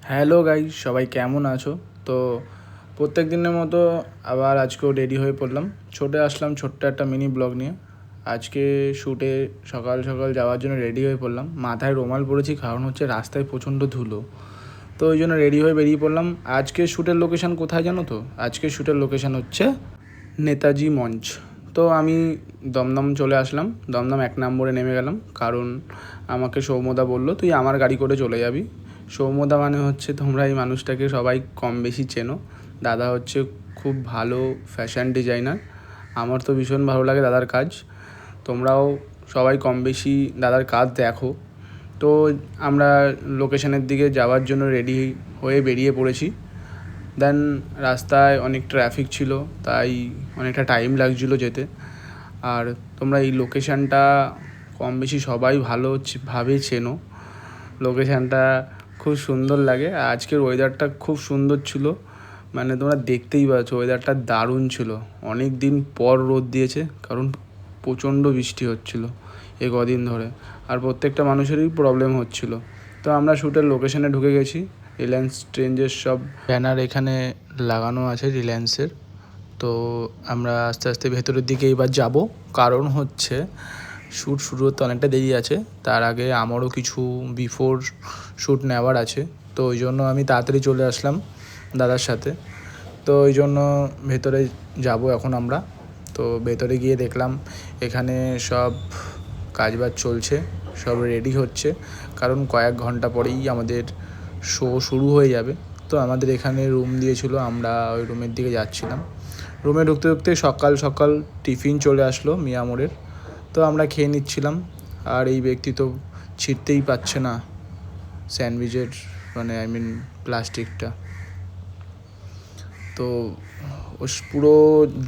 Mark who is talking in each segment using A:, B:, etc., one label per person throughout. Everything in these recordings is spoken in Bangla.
A: হ্যালো গাইস, সবাই কেমন আছো? তো প্রত্যেক দিনের মতো আবার আজকেও রেডি হয়ে পড়লাম, ছুটে আসলাম ছোট্ট একটা মিনি ব্লগ নিয়ে। আজকে শ্যুটে সকাল সকাল যাওয়ার জন্য রেডি হয়ে পড়লাম। মাথায় রুমাল পরেছি, কারণ হচ্ছে রাস্তায় প্রচণ্ড ধুলো, তো ওই জন্য রেডি হয়ে বেরিয়ে পড়লাম। আজকে শ্যুটের লোকেশান কোথায় জানো তো? আজকে শ্যুটের লোকেশান হচ্ছে নেতাজি মঞ্চ। তো আমি দমদম চলে আসলাম, দমদম 1 নম্বরে নেমে গেলাম, কারণ আমাকে সৌম্যদা বললো তুই আমার গাড়ি করে চলে যাবি। সৌম্যদা মানে হচ্ছে, তোমরা এই মানুষটাকে সবাই কম বেশি চেনো। দাদা হচ্ছে খুব ভালো ফ্যাশন ডিজাইনার। আমার তো ভীষণ ভালো লাগে দাদার কাজ। তোমরাও সবাই কম বেশি দাদার কাজ দেখো। তো আমরা লোকেশনের দিকে যাওয়ার জন্য রেডি হয়ে বেরিয়ে পড়েছি। দেন রাস্তায় অনেক ট্রাফিক ছিল, তাই অনেকটা টাইম লাগছিলো যেতে। আর তোমরা এই লোকেশানটা কম বেশি সবাই ভাবে চেনো। লোকেশানটা খুব সুন্দর লাগে। আজকের ওয়েদারটা খুব সুন্দর ছিল, মানে তোমরা দেখতেই পাচ্ছ ওয়েদারটা দারুণ ছিল। অনেক দিন পর রোদ দিয়েছে, কারণ প্রচণ্ড বৃষ্টি হচ্ছিলো এ কদিন ধরে, আর প্রত্যেকটা মানুষেরই প্রবলেম হচ্ছিলো। তো আমরা শ্যুটের লোকেশানে ঢুকে গেছি। রিলায়েন্স ট্রেন্ডসের সব ব্যানার এখানে লাগানো আছে রিলায়েন্সের। তো আমরা আস্তে আস্তে ভেতরের দিকে এবার যাব, কারণ হচ্ছে শ্যুট শুরু হতে অনেকটা দেরি আছে। তার আগে আমারও কিছু বিফোর শ্যুট নেওয়ার আছে, তো ওই জন্য আমি তাড়াতাড়ি চলে আসলাম দাদার সাথে। তো ওই জন্য ভেতরে যাব এখন আমরা। তো ভেতরে গিয়ে দেখলাম এখানে সব কাজবাজ চলছে, সব রেডি হচ্ছে, কারণ কয়েক ঘন্টা পরেই আমাদের শো শুরু হয়ে যাবে। তো আমাদের এখানে রুম দিয়েছিল, আমরা ওই রুমের দিকে যাচ্ছিলাম। রুমে ঢুকতে ঢুকতে সকাল সকাল টিফিন চলে আসলো মিয়ামোড়ের, তো আমরা খেয়ে নিচ্ছিলাম। আর এই ব্যক্তি তো ছিঁড়তেই পারছে না স্যান্ডউইচের, মানে প্লাস্টিকটা। তো ও পুরো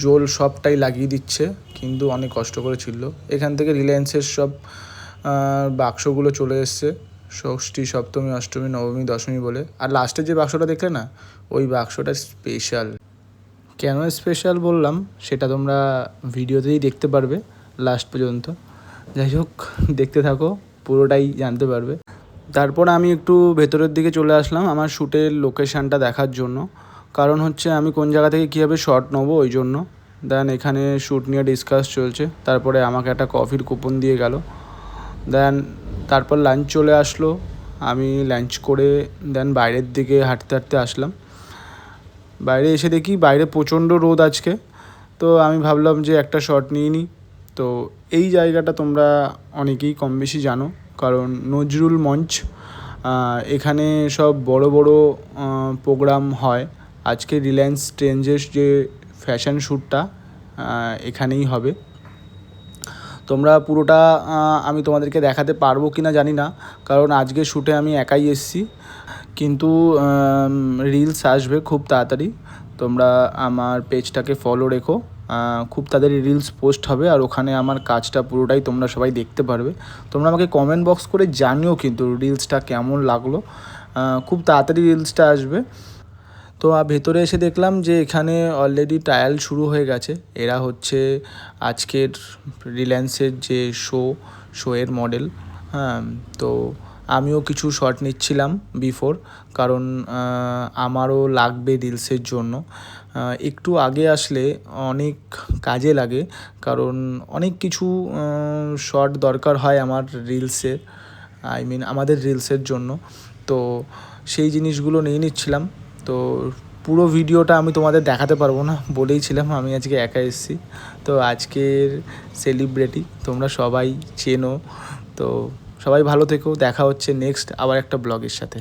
A: জোল সবটাই লাগিয়ে দিচ্ছে, কিন্তু অনেক কষ্ট করে ছিল। এখান থেকে রিলায়েন্সের সব বাক্সগুলো চলে এসছে, ষষ্ঠী, সপ্তমী, অষ্টমী, নবমী, দশমী বলে। আর লাস্টে যে বাক্সটা দেখলে না, ওই বাক্সটা স্পেশাল। কেন স্পেশাল বললাম সেটা তোমরা ভিডিওতেই দেখতে পারবে লাস্ট পর্যন্ত। যাই হোক, দেখতে থাকো, পুরোটাই জানতে পারবে। তারপর আমি একটু ভেতরের দিকে চলে আসলাম আমার শ্যুটের লোকেশানটা দেখার জন্য, কারণ হচ্ছে আমি কোন জায়গা থেকে কীভাবে শট নেবো ওই জন্য। দেন এখানে শ্যুট নিয়ে ডিসকাস চলছে। তারপরে আমাকে একটা কফির কুপন দিয়ে গেল। দেন তারপর লাঞ্চ চলে আসলো, আমি লাঞ্চ করে দেন বাইরের দিকে হাঁটতে হাঁটতে আসলাম। বাইরে এসে দেখি বাইরে প্রচণ্ড রোদ আজকে। তো আমি ভাবলাম যে একটা শট নিয়ে নিই। তো এই জায়গাটা তোমরা অনেকেই কম বেশি জানো, কারণ নজরুল মঞ্চ, এখানে সব বড় বড় প্রোগ্রাম হয়। আজকে রিলায়েন্স ট্রেন্ডসের যে ফ্যাশন শ্যুটটা এখানেই হবে। তোমরা পুরোটা আমি তোমাদেরকে দেখাতে পারবো কি না জানি না, কারণ আজকে শ্যুটে আমি একাই এসেছি। কিন্তু রিলস আসবে খুব তাড়াতাড়ি। তোমরা আমার পেজটাকে ফলো রেখো, খুব তাড়াতাড়ি রিলস পোস্ট হবে, আর ওখানে আমার কাজটা পুরোটাই তোমরা সবাই দেখতে পারবে। তোমরা আমাকে কমেন্ট বক্স করে জানিও কিন্তু রিলসটা কেমন লাগলো। খুব তাড়াতাড়ি রিলসটা আসবে। তো ভেতরে এসে দেখলাম যে এখানে অলরেডি ট্রায়াল শুরু হয়ে গেছে। এরা হচ্ছে আজকের রিলায়েন্সের যে শোয়ের মডেল। হ্যাঁ, তো আমিও কিছু শট নিচ্ছিলাম বিফোর, কারণ আমারও লাগবে রিলসের জন্য। একটু আগে আসলে অনেক কাজে লাগে, কারণ অনেক কিছু শট দরকার হয় আমার রিলসে, আমাদের রিলসের জন্য। তো সেই জিনিসগুলো নিয়ে নিচ্ছিলাম। তো পুরো ভিডিওটা আমি তোমাদের দেখাতে পারবো না, বলেইছিলাম আমি আজকে একা এসেছি। তো আজকের সেলিব্রিটি তোমরা সবাই চেনো। তো সবাই ভালো থেকো, দেখা হচ্ছে নেক্সট আবার একটা ব্লগের সাথে।